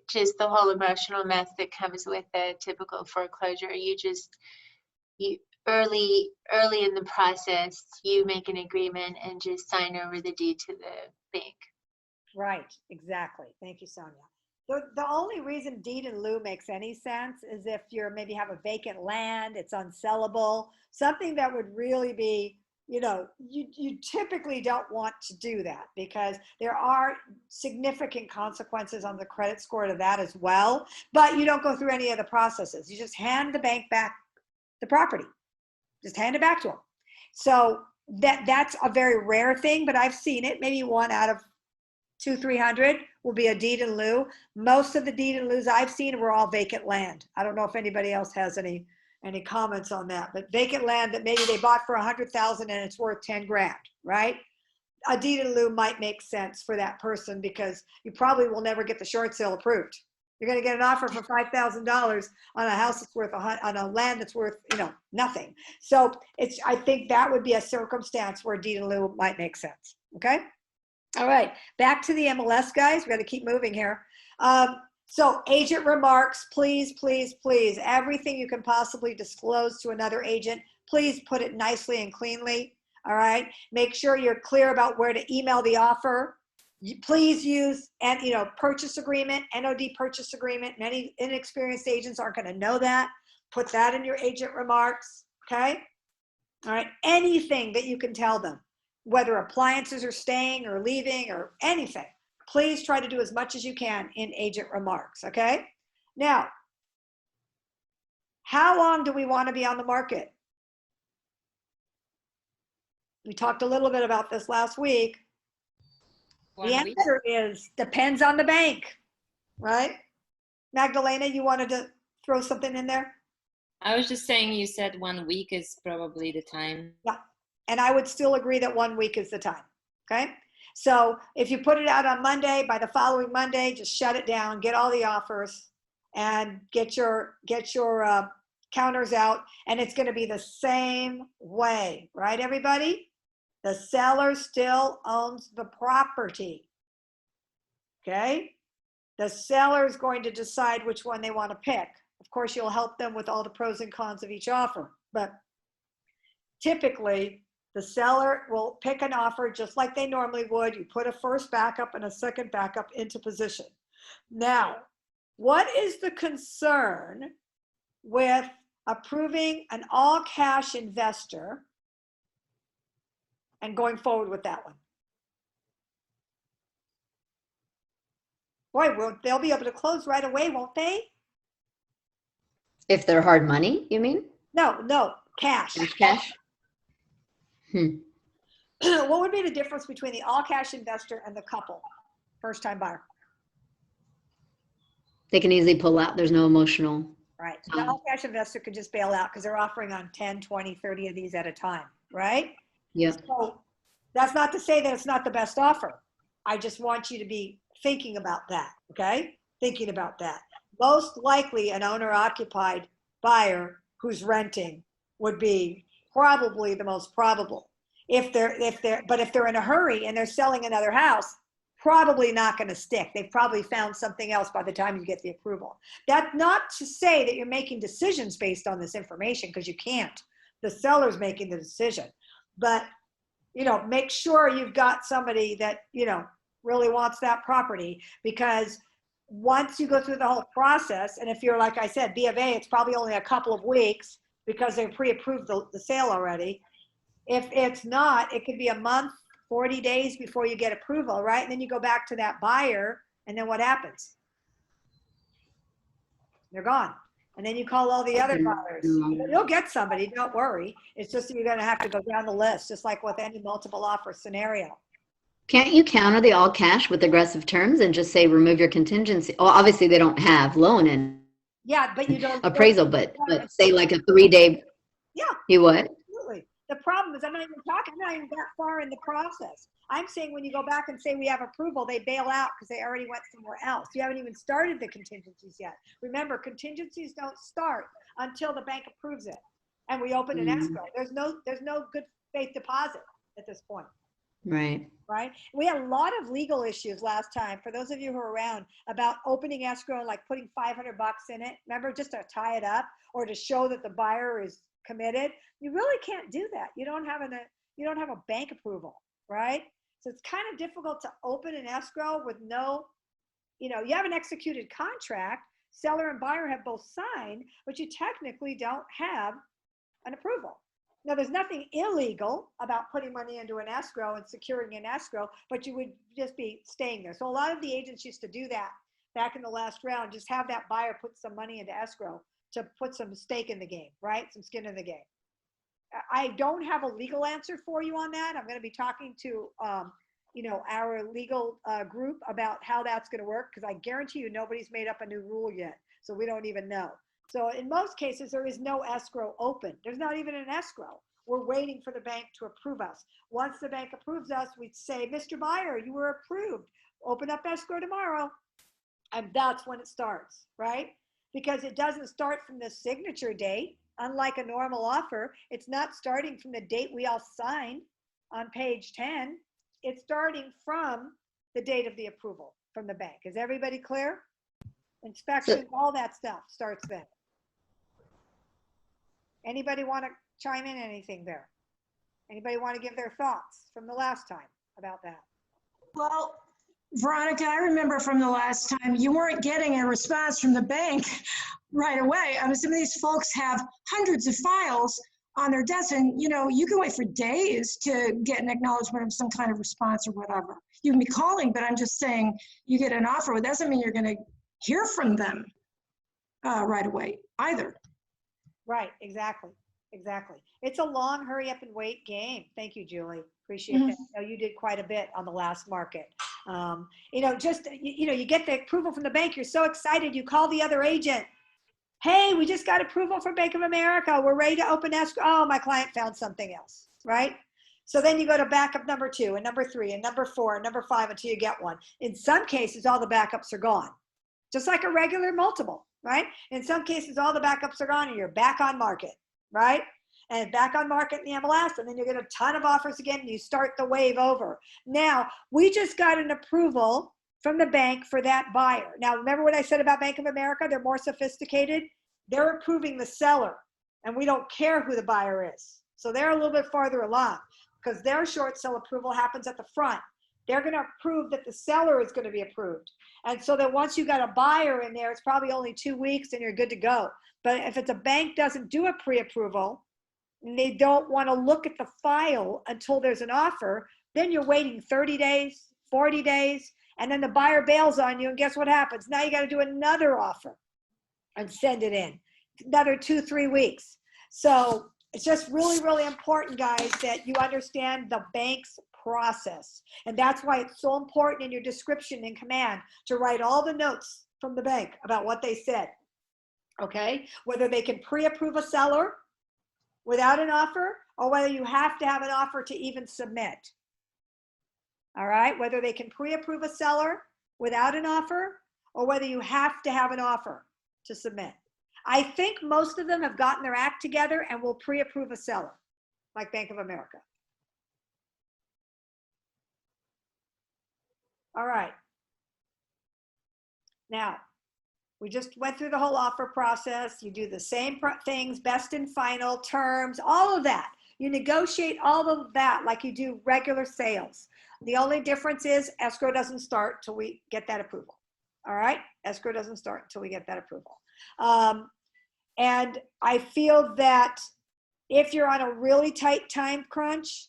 just the whole emotional mess that comes with a typical foreclosure. You early in the process, you make an agreement and just sign over the deed to the bank. Right, exactly. Thank you, Sonia. The only reason deed in lieu makes any sense is if you're maybe have a vacant land, it's unsellable, something that would really be, you typically don't want to do that because there are significant consequences on the credit score to that as well, but you don't go through any of the processes. You just hand the bank back the property, just hand it back to them. So that's a very rare thing, but I've seen it. Maybe 1 out of 200-300 will be a deed in lieu. Most of the deed in lieus I've seen were all vacant land. I don't know if anybody else has any comments on that, but vacant land that maybe they bought for 100,000 and it's worth 10 grand, right? A deed in lieu might make sense for that person because you probably will never get the short sale approved. You're going to get an offer for $5,000 on a house that's worth on a land that's worth, nothing. So I think that would be a circumstance where deed in lieu might make sense. Okay. All right, back to the MLS, guys. We got to keep moving here. So agent remarks, please, please, please, everything you can possibly disclose to another agent, please put it nicely and cleanly. All right, make sure you're clear about where to email the offer. Please use purchase agreement, NOD purchase agreement. Many inexperienced agents aren't going to know that. Put that in your agent remarks. Okay. All right, anything that you can tell them, whether appliances are staying or leaving or anything, please try to do as much as you can in agent remarks, okay? Now, how long do we want to be on the market? We talked a little bit about this last week. The answer is depends on the bank, right? Magdalena, you wanted to throw something in there? I was just saying, you said 1 week is probably the time. Yeah. And I would still agree that 1 week is the time, okay? So if you put it out on Monday, by the following Monday, just shut it down, get all the offers, and get your counters out, and it's gonna be the same way, right, everybody? The seller still owns the property, okay? The seller is going to decide which one they wanna pick. Of course, you'll help them with all the pros and cons of each offer, but typically, the seller will pick an offer just like they normally would. You put a first backup and a second backup into position. Now, what is the concern with approving an all-cash investor and going forward with that one? Boy, they'll be able to close right away, won't they? If they're hard money, you mean? No, cash. Cash? What would be the difference between the all-cash investor and the couple, first-time buyer? They can easily pull out. There's no emotional. Right. The all-cash investor could just bail out because they're offering on 10, 20, 30 of these at a time, right? Yep. So that's not to say that it's not the best offer. I just want you to be thinking about that, okay? Thinking about that. Most likely an owner-occupied buyer who's renting would be probably the most probable. If they're in a hurry and they're selling another house, probably not going to stick. They've probably found something else by the time you get the approval. That's not to say that you're making decisions based on this information, because you can't. The seller's making the decision. But, make sure you've got somebody that, really wants that property, because once you go through the whole process, and if you're, like I said, B of A, it's probably only a couple of weeks because they've pre-approved the sale already. If it's not, it could be a month, 40 days before you get approval, right? And then you go back to that buyer, and then what happens? They're gone. And then you call all the other buyers. Mm. You'll get somebody, don't worry. It's just that you're going to have to go down the list, just like with any multiple offer scenario. Can't you counter the all cash with aggressive terms and just say remove your contingency? Well, obviously they don't have loan and Yeah, but you don't. appraisal, but say like a 3-day. Yeah. You what? Absolutely. The problem is I'm not even that far in the process. I'm saying when you go back and say we have approval, they bail out because they already went somewhere else. You haven't even started the contingencies yet. Remember, contingencies don't start until the bank approves it and we open an escrow. There's no good faith deposit at this point. Right. Right? We had a lot of legal issues last time, for those of you who are around, about opening escrow and like putting $500 in it. Remember, just to tie it up or to show that the buyer is committed. You really can't do that. You don't have a bank approval, right? So it's kind of difficult to open an escrow with no, you have an executed contract, seller and buyer have both signed, but you technically don't have an approval. Now, there's nothing illegal about putting money into an escrow and securing an escrow, but you would just be staying there. So a lot of the agents used to do that back in the last round, just have that buyer put some money into escrow to put some stake in the game, right? Some skin in the game. I don't have a legal answer for you on that. I'm going to be talking to, our legal group about how that's going to work, because I guarantee you nobody's made up a new rule yet. So we don't even know. So in most cases, there is no escrow open. There's not even an escrow. We're waiting for the bank to approve us. Once the bank approves us, we'd say, Mr. Buyer, you were approved. Open up escrow tomorrow. And that's when it starts, right? Because it doesn't start from the signature date. Unlike a normal offer, it's not starting from the date we all signed on page 10. It's starting from the date of the approval from the bank. Is everybody clear? Inspection, all that stuff starts then. Anybody want to chime in anything there? Anybody want to give their thoughts from the last time about that? Well, Veronica, I remember from the last time you weren't getting a response from the bank right away. I mean, some of these folks have hundreds of files on their desk, and you can wait for days to get an acknowledgement of some kind of response or whatever. You can be calling, but I'm just saying you get an offer. It doesn't mean you're going to hear from them right away either. Right, exactly. It's a long hurry up and wait game. Thank you, Julie. Appreciate that. I know you did quite a bit on the last market. You get the approval from the bank. You're so excited. You call the other agent. Hey, we just got approval from Bank of America. We're ready to open escrow. Oh, my client found something else, right? So then you go to backup number 2 and number 3 and number 4 and number 5 until you get one. In some cases, all the backups are gone. Just like a regular multiple, right? In some cases, all the backups are gone and you're back on market, right? And back on market in the MLS, and then you get a ton of offers again and you start the wave over. Now, we just got an approval from the bank for that buyer. Now, remember what I said about Bank of America? They're more sophisticated. They're approving the seller, and we don't care who the buyer is. So they're a little bit farther along because their short sale approval happens at the front. They're going to approve that the seller is going to be approved. And so that once you got a buyer in there, it's probably only 2 weeks and you're good to go. But if it's a bank doesn't do a pre-approval and they don't want to look at the file until there's an offer, then you're waiting 30 days, 40 days, and then the buyer bails on you. And guess what happens? Now you got to do another offer and send it in. Another 2-3 weeks. So it's just really, really important, guys, that you understand the bank's process. And that's why it's so important in your description in command to write all the notes from the bank about what they said. Okay? Whether they can pre-approve a seller without an offer or whether you have to have an offer to even submit. All right? Whether they can pre-approve a seller without an offer or whether you have to have an offer to submit. I think most of them have gotten their act together and will pre-approve a seller, like Bank of America. All right. Now, we just went through the whole offer process. You do the same things, best and final terms, all of that. You negotiate all of that like you do regular sales. The only difference is escrow doesn't start till we get that approval. All right? Escrow doesn't start until we get that approval. And I feel that if you're on a really tight time crunch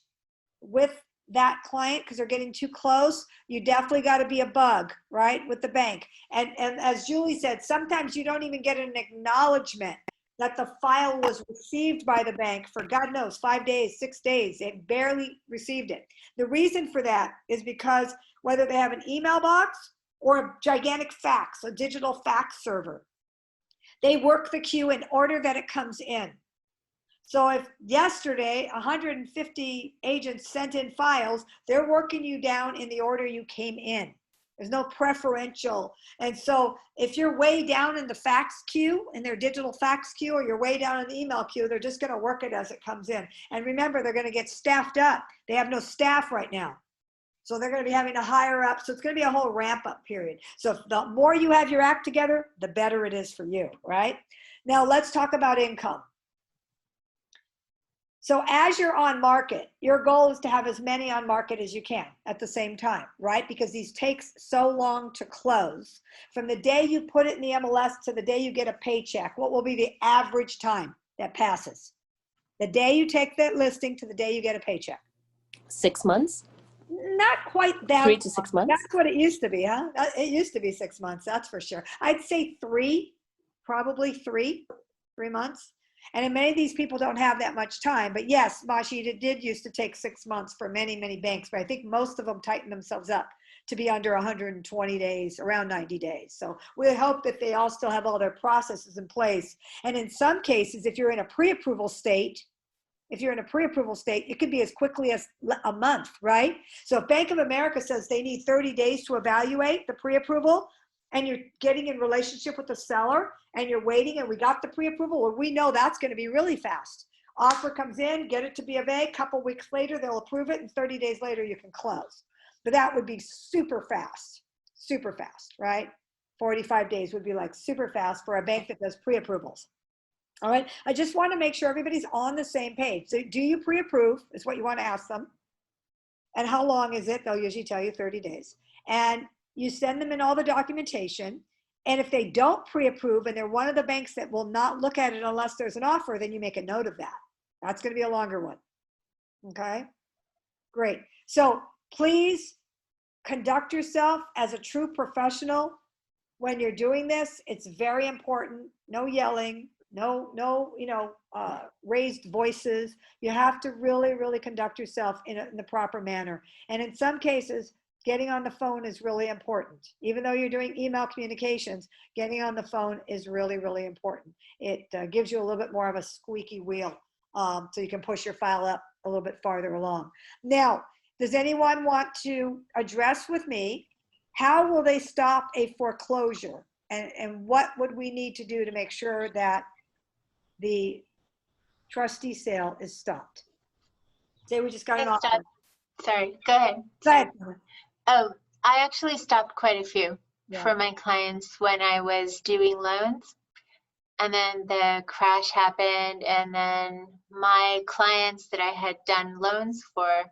with that client because they're getting too close, you definitely got to be a bug, right, with the bank. And as Julie said, sometimes you don't even get an acknowledgement that the file was received by the bank for God knows 5 days, 6 days. They barely received it. The reason for that is because whether they have an email box or a gigantic fax, a digital fax server, they work the queue in order that it comes in. So if yesterday 150 agents sent in files, they're working you down in the order you came in. There's no preferential. And so if you're way down in the fax queue, in their digital fax queue, or you're way down in the email queue, they're just going to work it as it comes in. And remember, they're going to get staffed up. They have no staff right now. So they're going to be having to hire up. So it's going to be a whole ramp up period. So the more you have your act together, the better it is for you, right? Now let's talk about income. So as you're on market, your goal is to have as many on market as you can at the same time, right? Because these takes so long to close. From the day you put it in the MLS to the day you get a paycheck, what will be the average time that passes? The day you take that listing to the day you get a paycheck. 6 months? Not quite that. 3 to 6 months? That's what it used to be, huh? It used to be 6 months, that's for sure. I'd say 3, probably 3 months. And many of these people don't have that much time. But yes, Mashi, it did used to take 6 months for many, many banks. But I think most of them tightened themselves up to be under 120 days, around 90 days. So we hope that they all still have all their processes in place. And in some cases, if you're in a pre-approval state, it could be as quickly as a month, right? So if Bank of America says they need 30 days to evaluate the pre-approval, and you're getting in relationship with the seller and you're waiting and we got the pre-approval, well, we know that's going to be really fast. Offer comes in, get it to B of A, couple weeks later, they'll approve it, and 30 days later you can close. But that would be super fast, right? 45 days would be like super fast for a bank that does pre-approvals. All right, I just want to make sure everybody's on the same page. So do you pre-approve is what you want to ask them. And how long is it? They'll usually tell you 30 days. And you send them in all the documentation. And if they don't pre-approve and they're one of the banks that will not look at it unless there's an offer, then you make a note of that. That's going to be a longer one. Okay, great. So please conduct yourself as a true professional when you're doing this. It's very important. No yelling, no, raised voices. You have to really conduct yourself in the proper manner. And in some cases, getting on the phone is really important. Even though you're doing email communications, getting on the phone is really important. It gives you a little bit more of a squeaky wheel, so you can push your file up a little bit farther along. Now, does anyone want to address with me, how will they stop a foreclosure? And what would we need to do to make sure that the trustee sale is stopped? Say we just got an offer. Sorry, go ahead. Go ahead. Oh, I actually stopped quite a few Yeah. for my clients when I was doing loans. And then the crash happened, and then my clients that I had done loans for,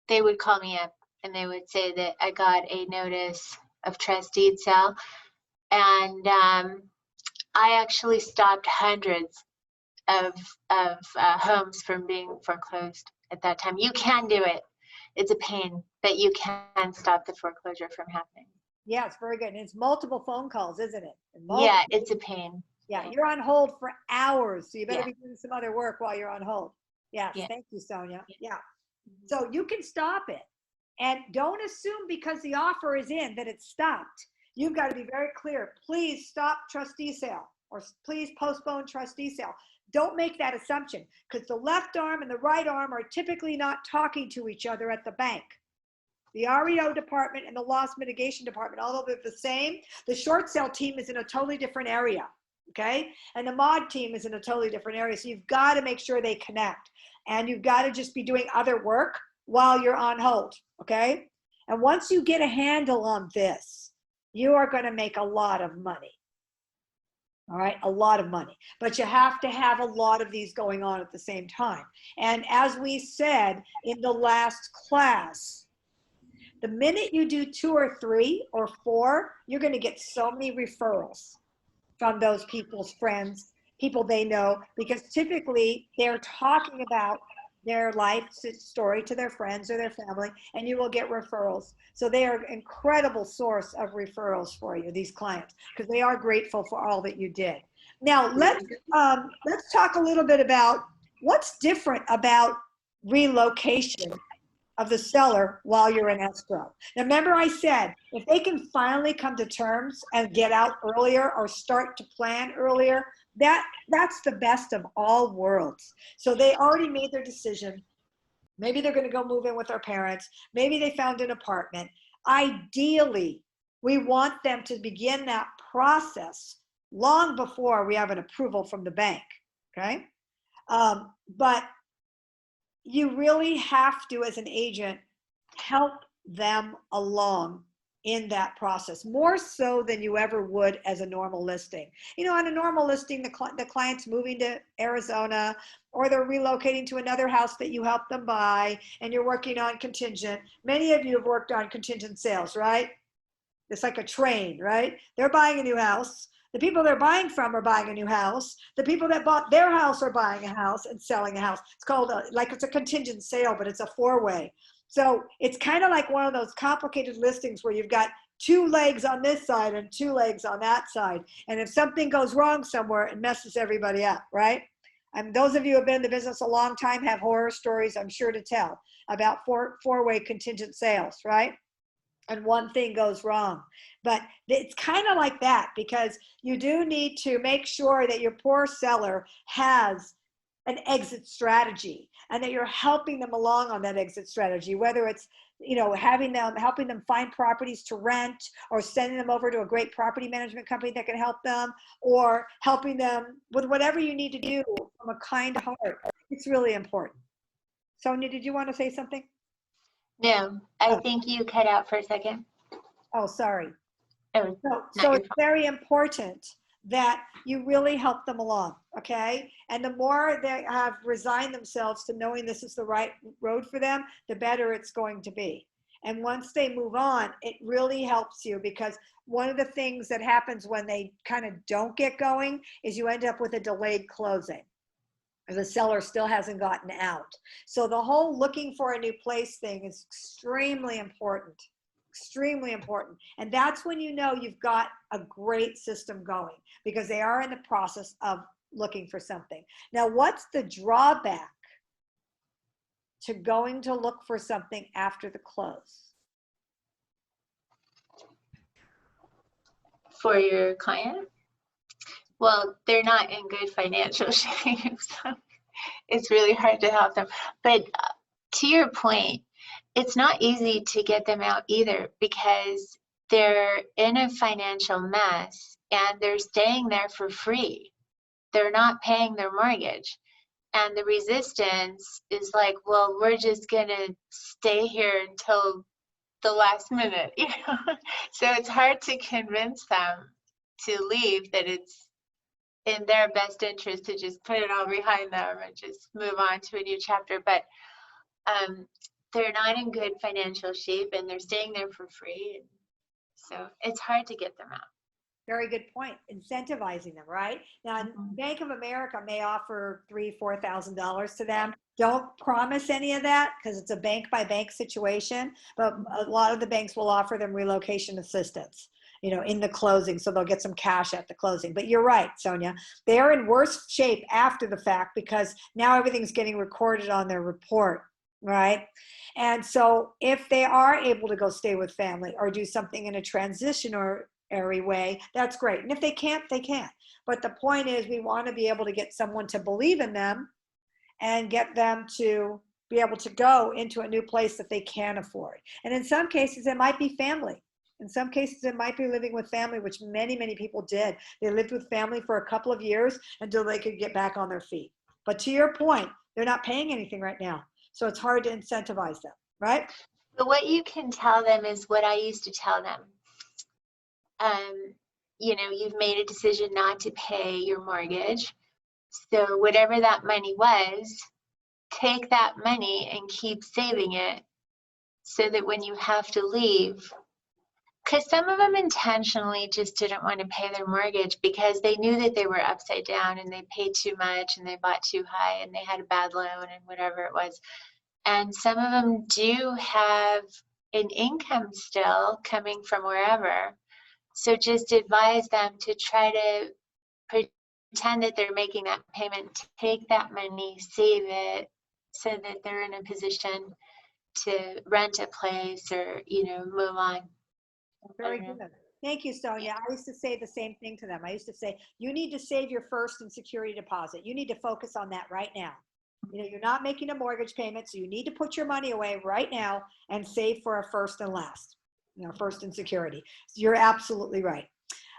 they would call me up and they would say that I got a notice of trust deed sale. And I actually stopped hundreds of homes from being foreclosed at that time. You can do it. It's a pain, but you can stop the foreclosure from happening. Yeah, it's very good. And it's multiple phone calls, isn't it? Yeah, it's a pain. Yeah, you're on hold for hours, so you better Yeah. be doing some other work while you're on hold. Yes, Yeah. thank you, Sonia. Yeah. So you can stop it. And don't assume because the offer is in that it's stopped. You've got to be very clear. Please stop trustee sale, or please postpone trustee sale. Don't make that assumption, because the left arm and the right arm are typically not talking to each other at the bank. The REO department and the loss mitigation department, although they're the same, the short sale team is in a totally different area, okay? And the mod team is in a totally different area. So you've got to make sure they connect. And you've got to just be doing other work while you're on hold, okay? And once you get a handle on this, you are going to make a lot of money. All right, a lot of money, but you have to have a lot of these going on at the same time. And as we said in the last class, the minute you do 2 or 3 or 4, you're going to get so many referrals from those people's friends, people they know, because typically they're talking about their life story to their friends or their family, and you will get referrals. So they are an incredible source of referrals for you, these clients, because they are grateful for all that you did. Now let's talk a little bit about what's different about relocation of the seller while you're in escrow. Now remember I said, if they can finally come to terms and get out earlier or start to plan earlier, that's the best of all worlds. So they already made their decision. Maybe they're going to go move in with their parents. Maybe they found an apartment. Ideally, we want them to begin that process long before we have an approval from the bank, okay? But you really have to, as an agent, help them along in that process, more so than you ever would as a normal listing. You know, on a normal listing, the client's moving to Arizona, or they're relocating to another house that you helped them buy, and you're working on contingent. Many of you have worked on contingent sales, right? It's like a train, right? They're buying a new house. The people they're buying from are buying a new house. The people that bought their house are buying a house and selling a house. It's called like it's a contingent sale, but it's a four-way. So it's kind of like one of those complicated listings where you've got two legs on this side and two legs on that side. And if something goes wrong somewhere, it messes everybody up, right? And those of you who have been in the business a long time have horror stories, I'm sure, to tell about four-way contingent sales, right? And one thing goes wrong. But it's kind of like that, because you do need to make sure that your poor seller has an exit strategy and that you're helping them along on that exit strategy, whether it's, you know, helping them find properties to rent, or sending them over to a great property management company that can help them, or helping them with whatever you need to do from a kind heart. It's really important. Sonia, did you want to say something? No, I think you cut out for a second. Oh, sorry. Oh, So it's very important that you really help them along, okay? And the more they have resigned themselves to knowing this is the right road for them, the better it's going to be. And once they move on, it really helps you, because one of the things that happens when they kind of don't get going is you end up with a delayed closing. The seller still hasn't gotten out. So the whole looking for a new place thing is extremely important, extremely important. And that's when you know you've got a great system going, because they are in the process of looking for something. Now, what's the drawback to going to look for something after the close? for your client? Well, they're not in good financial shape, so it's really hard to help them. But to your point, it's not easy to get them out either, because they're in a financial mess and they're staying there for free. They're not paying their mortgage. And the resistance is like, well, we're just gonna stay here until the last minute, you know? So it's hard to convince them to leave, that it's in their best interest to just put it all behind them and just move on to a new chapter. But they're not in good financial shape and they're staying there for free. So it's hard to get them out. Very good point. Incentivizing them, right? Now, Bank of America may offer $3,000, $4,000 to them. Don't promise any of that, because it's a bank by bank situation. But a lot of the banks will offer them relocation assistance, you know, in the closing, so they'll get some cash at the closing. But you're right, Sonia. They are in worse shape after the fact, because now everything's getting recorded on their report, right? And so if they are able to go stay with family or do something in a transitionary way, that's great. And if they can't, they can't. But the point is, we want to be able to get someone to believe in them and get them to be able to go into a new place that they can afford. And in some cases, it might be family. In some cases, it might be living with family, which many, many people did. They lived with family for a couple of years until they could get back on their feet. But to your point, they're not paying anything right now. So it's hard to incentivize them, right? But what you can tell them is what I used to tell them. You know, you've made a decision not to pay your mortgage. So whatever that money was, take that money and keep saving it, so that when you have to leave, Because some of them intentionally just didn't want to pay their mortgage because they knew that they were upside down and they paid too much and they bought too high and they had a bad loan and whatever it was. And some of them do have an income still coming from wherever. So just advise them to try to pretend that they're making that payment, take that money, save it, so that they're in a position to rent a place or, you know, move on. Very good. Thank you, Sonia. I used to say the same thing to them. I used to say, you need to save your first and security deposit. You need to focus on that right now. You know, you're not making a mortgage payment, so you need to put your money away right now and save for a first and last, you know, first and security. So you're absolutely right.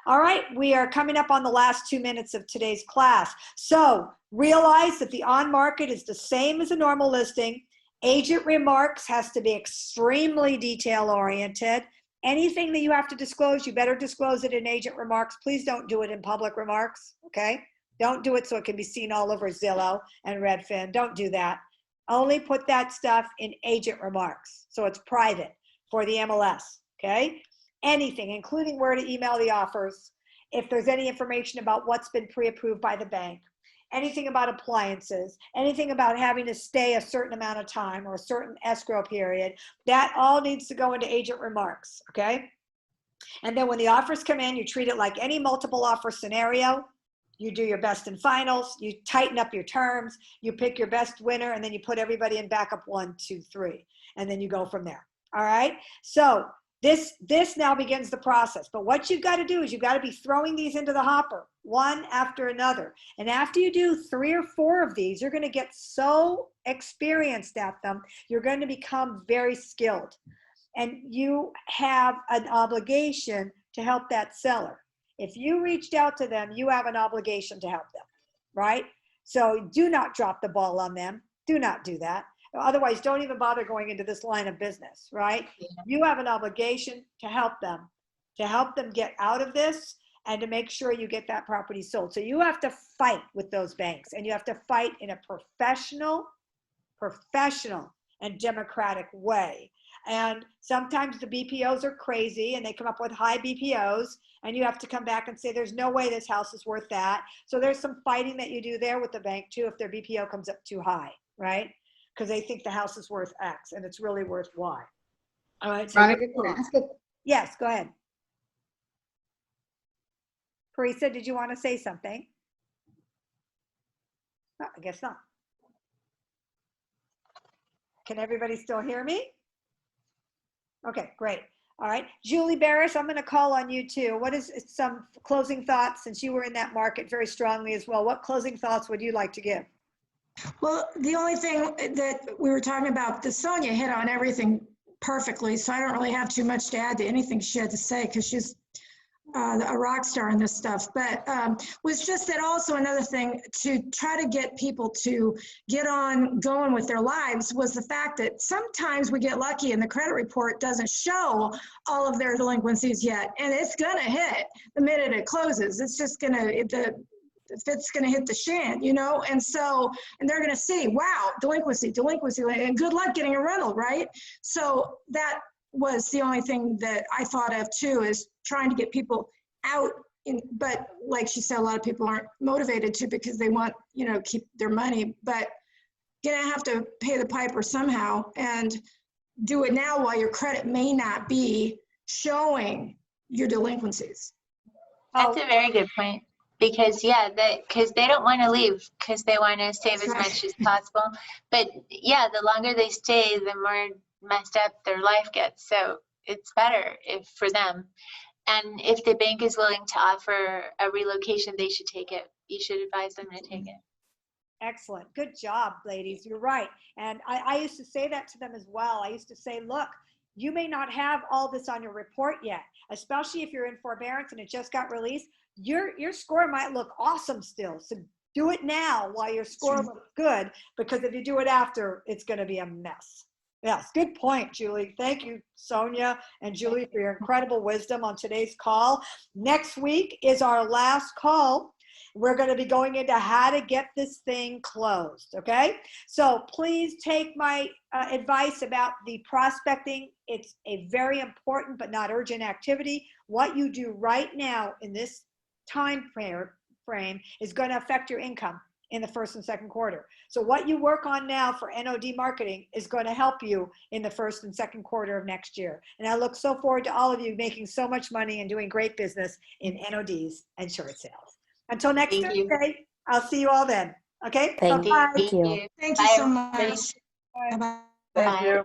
All right, we are coming up on the last 2 minutes of today's class. So realize that the on market is the same as a normal listing. Agent remarks has to be extremely detail oriented. Anything that you have to disclose, you better disclose it in agent remarks. Please don't do it in public remarks, okay? Don't do it so it can be seen all over Zillow and Redfin. Don't do that. Only put that stuff in agent remarks, so it's private for the MLS, okay? Anything, including where to email the offers, if there's any information about what's been pre-approved by the bank, anything about appliances, anything about having to stay a certain amount of time or a certain escrow period, that all needs to go into agent remarks, okay? And then when the offers come in, you treat it like any multiple offer scenario. You do your best and finals, you tighten up your terms, you pick your best winner, and then you put everybody in backup 1, 2, 3, and then you go from there, all right? So this now begins the process. But what you've got to do is you've got to be throwing these into the hopper, one after another. And after you do 3 or 4 of these, you're going to get so experienced at them, you're going to become very skilled. And you have an obligation to help that seller. If you reached out to them, you have an obligation to help them, right? So do not drop the ball on them. Do not do that. Otherwise, don't even bother going into this line of business, right? Yeah. You have an obligation to help them get out of this and to make sure you get that property sold. So you have to fight with those banks, and you have to fight in a professional and democratic way. And sometimes the BPOs are crazy and they come up with high BPOs, and you have to come back and say, there's no way this house is worth that. So there's some fighting that you do there with the bank too if their BPO comes up too high, right? Because they think the house is worth X and it's really worth Y. All right. So Veronica, can I ask a yes, go ahead. Parisa, did you want to say something? No, I guess not. Can everybody still hear me? Okay, great. All right. Julie Barris, I'm going to call on you too. What is some closing thoughts, since you were in that market very strongly as well? What closing thoughts would you like to give? Well, the only thing that we were talking about, Sonia hit on everything perfectly, so I don't really have too much to add to anything she had to say because she's a rock star in this stuff. But was just that also another thing to try to get people to get on going with their lives was the fact that sometimes we get lucky and the credit report doesn't show all of their delinquencies yet, and it's gonna hit the minute it closes. It's just gonna it's going to hit the shan, you know? And so, and they're going to see, wow, delinquency, and good luck getting a rental, right? So that was the only thing that I thought of too, is trying to get people out but like she said, a lot of people aren't motivated to because they want, you know, keep their money, but you're going to have to pay the piper somehow and do it now while your credit may not be showing your delinquencies. That's a very good point. Because because they don't want to leave because they want to save as much as possible. But yeah, the longer they stay, the more messed up their life gets. So it's better for them. And if the bank is willing to offer a relocation, they should take it. You should advise them to take it. Excellent. Good job, ladies. You're right. And I used to say that to them as well. I used to say, look, you may not have all this on your report yet, especially if you're in forbearance and it just got released. Your score might look awesome still. So do it now while your score looks good, because if you do it after, it's going to be a mess. Yes, good point, Julie. Thank you, Sonia and Julie, for your incredible wisdom on today's call. Next week is our last call. We're going to be going into how to get this thing closed, okay? So please take my advice about the prospecting. It's a very important but not urgent activity. What you do right now in this time frame is going to affect your income in the first and second quarter. So what you work on now for NOD marketing is going to help you in the first and second quarter of next year. And I look so forward to all of you making so much money and doing great business in NODs and short sales. Until next Thank you. Thursday, I'll see you all then. Okay? Thank Bye-bye. you. Thank you Bye, so everybody. much. Bye-bye. Bye.